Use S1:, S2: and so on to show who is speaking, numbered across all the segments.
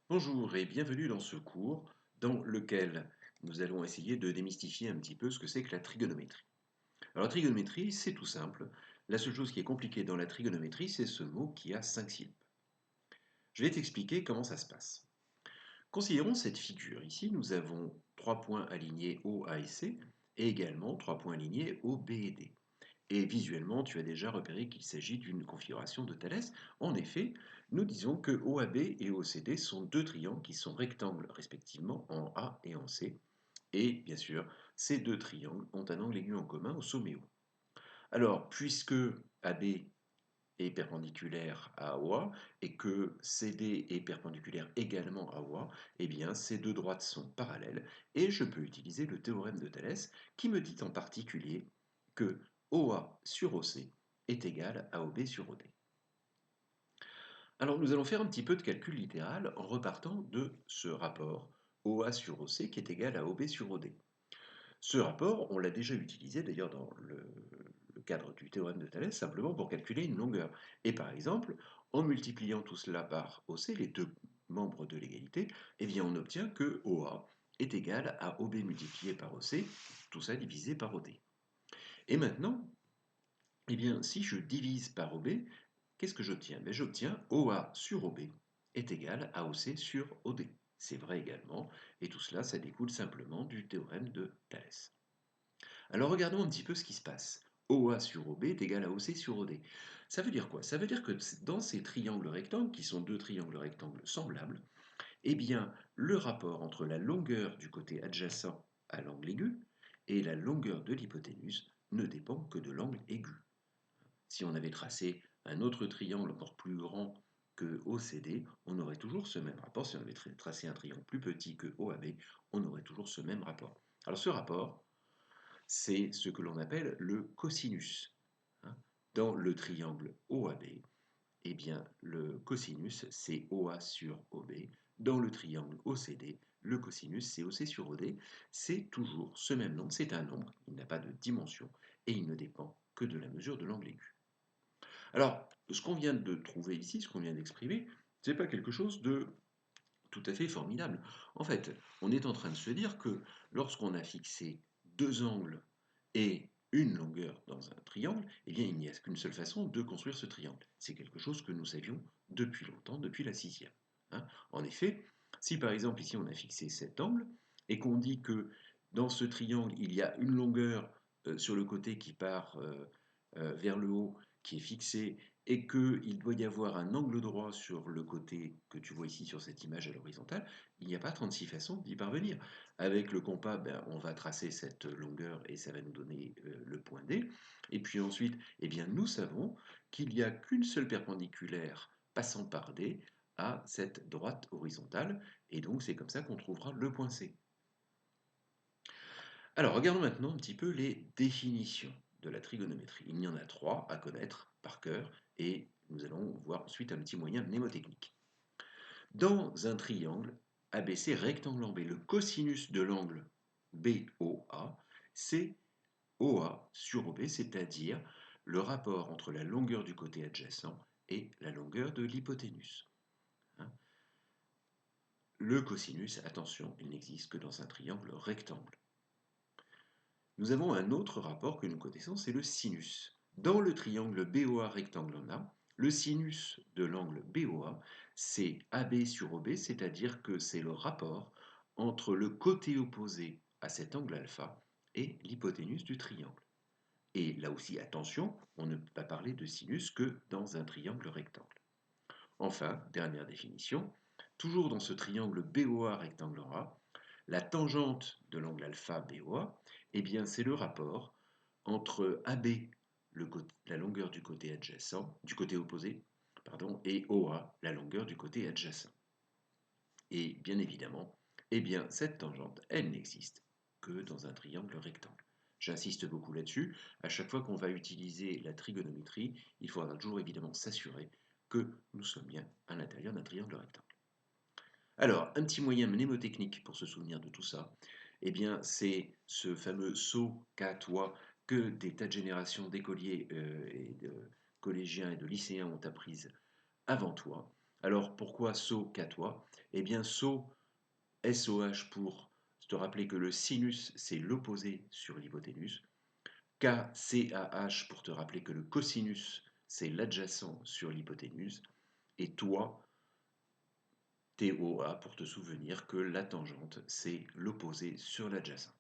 S1: Bonjour et bienvenue dans ce cours dans lequel nous allons essayer de démystifier un petit peu ce que c'est que la trigonométrie. Alors la trigonométrie, c'est tout simple. La seule chose qui est compliquée dans la trigonométrie, c'est ce mot qui a 5 syllabes. Je vais t'expliquer comment ça se passe. Considérons cette figure. Ici, nous avons 3 points alignés O, A et C et également 3 points alignés O, B et D. Et visuellement, tu as déjà repéré qu'il s'agit d'une configuration de Thalès. En effet, nous disons que OAB et OCD sont deux triangles qui sont rectangles respectivement en A et en C. Et bien sûr, ces deux triangles ont un angle aigu en commun au sommet O. Alors, puisque AB est perpendiculaire à OA et que CD est perpendiculaire également à OA, eh bien ces deux droites sont parallèles et je peux utiliser le théorème de Thalès qui me dit en particulier que OA sur OC est égal à OB sur OD. Alors nous allons faire un petit peu de calcul littéral en repartant de ce rapport OA sur OC qui est égal à OB sur OD. Ce rapport, on l'a déjà utilisé d'ailleurs dans le cadre du théorème de Thalès, simplement pour calculer une longueur. Et par exemple, en multipliant tout cela par OC, les deux membres de l'égalité, eh bien on obtient que OA est égal à OB multiplié par OC, tout ça divisé par OD. Et maintenant, eh bien, si je divise par OB, qu'est-ce que j'obtiens? J'obtiens OA sur OB est égal à OC sur OD. C'est vrai également, et tout cela, ça découle simplement du théorème de Thalès. Alors regardons un petit peu ce qui se passe. OA sur OB est égal à OC sur OD. Ça veut dire quoi? Ça veut dire que dans ces triangles rectangles, qui sont deux triangles rectangles semblables, eh bien, le rapport entre la longueur du côté adjacent à l'angle aigu et la longueur de l'hypoténuse ne dépend que de l'angle aigu. Si on avait tracé un autre triangle encore plus grand que OCD, on aurait toujours ce même rapport. Si on avait tracé un triangle plus petit que OAB, on aurait toujours ce même rapport. Alors ce rapport, c'est ce que l'on appelle le cosinus. Dans le triangle OAB, eh bien, le cosinus, c'est OA sur OB. Dans le triangle OCD, le cosinus, c'est OC sur OD. C'est toujours ce même nombre, c'est un nombre, il n'a pas de dimension, et il ne dépend que de la mesure de l'angle aigu. Alors, ce qu'on vient de trouver ici, ce qu'on vient d'exprimer, ce n'est pas quelque chose de tout à fait formidable. En fait, on est en train de se dire que lorsqu'on a fixé deux angles et une longueur dans un triangle, eh bien, il n'y a qu'une seule façon de construire ce triangle. C'est quelque chose que nous savions depuis longtemps, depuis la sixième. En effet, si par exemple ici on a fixé cet angle et qu'on dit que dans ce triangle il y a une longueur sur le côté qui part vers le haut, qui est fixée, et qu'il doit y avoir un angle droit sur le côté que tu vois ici sur cette image à l'horizontale, il n'y a pas 36 façons d'y parvenir. Avec le compas, on va tracer cette longueur et ça va nous donner le point D. Et puis ensuite, eh bien, nous savons qu'il n'y a qu'une seule perpendiculaire passant par D à cette droite horizontale, et donc c'est comme ça qu'on trouvera le point C. Alors, regardons maintenant un petit peu les définitions de la trigonométrie. Il y en a trois à connaître par cœur et nous allons voir ensuite un petit moyen mnémotechnique. Dans un triangle ABC rectangle en B, le cosinus de l'angle BOA, c'est OA sur OB, c'est-à-dire le rapport entre la longueur du côté adjacent et la longueur de l'hypoténuse. Le cosinus, attention, il n'existe que dans un triangle rectangle. Nous avons un autre rapport que nous connaissons, c'est le sinus. Dans le triangle BOA rectangle en A, le sinus de l'angle BOA, c'est AB sur OB, c'est-à-dire que c'est le rapport entre le côté opposé à cet angle alpha et l'hypoténuse du triangle. Et là aussi, attention, on ne peut pas parler de sinus que dans un triangle rectangle. Enfin, dernière définition, toujours dans ce triangle BOA rectangle en A, la tangente de l'angle alpha BOA, eh bien c'est le rapport entre AB, la longueur du côté adjacent, du côté opposé, pardon, et OA, la longueur du côté adjacent. Et bien évidemment, eh bien cette tangente, elle n'existe que dans un triangle rectangle. J'insiste beaucoup là-dessus. À chaque fois qu'on va utiliser la trigonométrie, il faudra toujours évidemment s'assurer que nous sommes bien à l'intérieur d'un triangle rectangle. Alors, un petit moyen mnémotechnique pour se souvenir de tout ça, eh bien, c'est ce fameux saut qu'à toi que des tas de générations d'écoliers et de collégiens et de lycéens ont appris avant toi. Alors pourquoi SO-toi? Eh bien SO, SOH pour te rappeler que le sinus c'est l'opposé sur l'hypoténuse. KCAH pour te rappeler que le cosinus c'est l'adjacent sur l'hypoténuse. Et toi, TOA pour te souvenir que la tangente c'est l'opposé sur l'adjacent.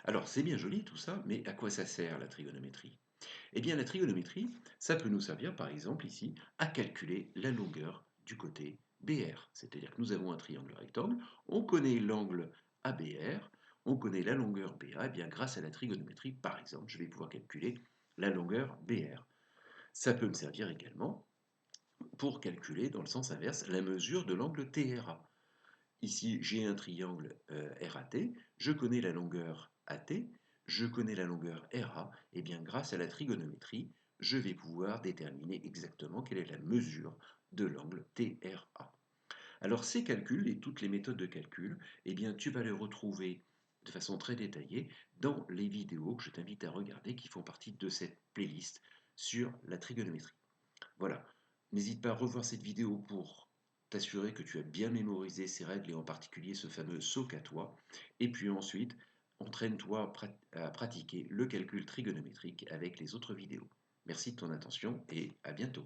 S1: Alors c'est bien joli tout ça, mais à quoi ça sert la trigonométrie? Eh bien la trigonométrie, ça peut nous servir par exemple ici à calculer la longueur du côté BR. C'est-à-dire que nous avons un triangle rectangle, on connaît l'angle ABR, on connaît la longueur BA, et bien grâce à la trigonométrie, par exemple, je vais pouvoir calculer la longueur BR. Ça peut me servir également pour calculer dans le sens inverse la mesure de l'angle TRA. Ici, j'ai un triangle RAT, je connais la longueur AT, je connais la longueur RA, et bien grâce à la trigonométrie, je vais pouvoir déterminer exactement quelle est la mesure de l'angle TRA. Alors ces calculs et toutes les méthodes de calcul, eh bien tu vas les retrouver de façon très détaillée dans les vidéos que je t'invite à regarder qui font partie de cette playlist sur la trigonométrie. Voilà, n'hésite pas à revoir cette vidéo pour t'assurer que tu as bien mémorisé ces règles et en particulier ce fameux SOC à toi. Et puis ensuite, entraîne-toi à pratiquer le calcul trigonométrique avec les autres vidéos. Merci de ton attention et à bientôt.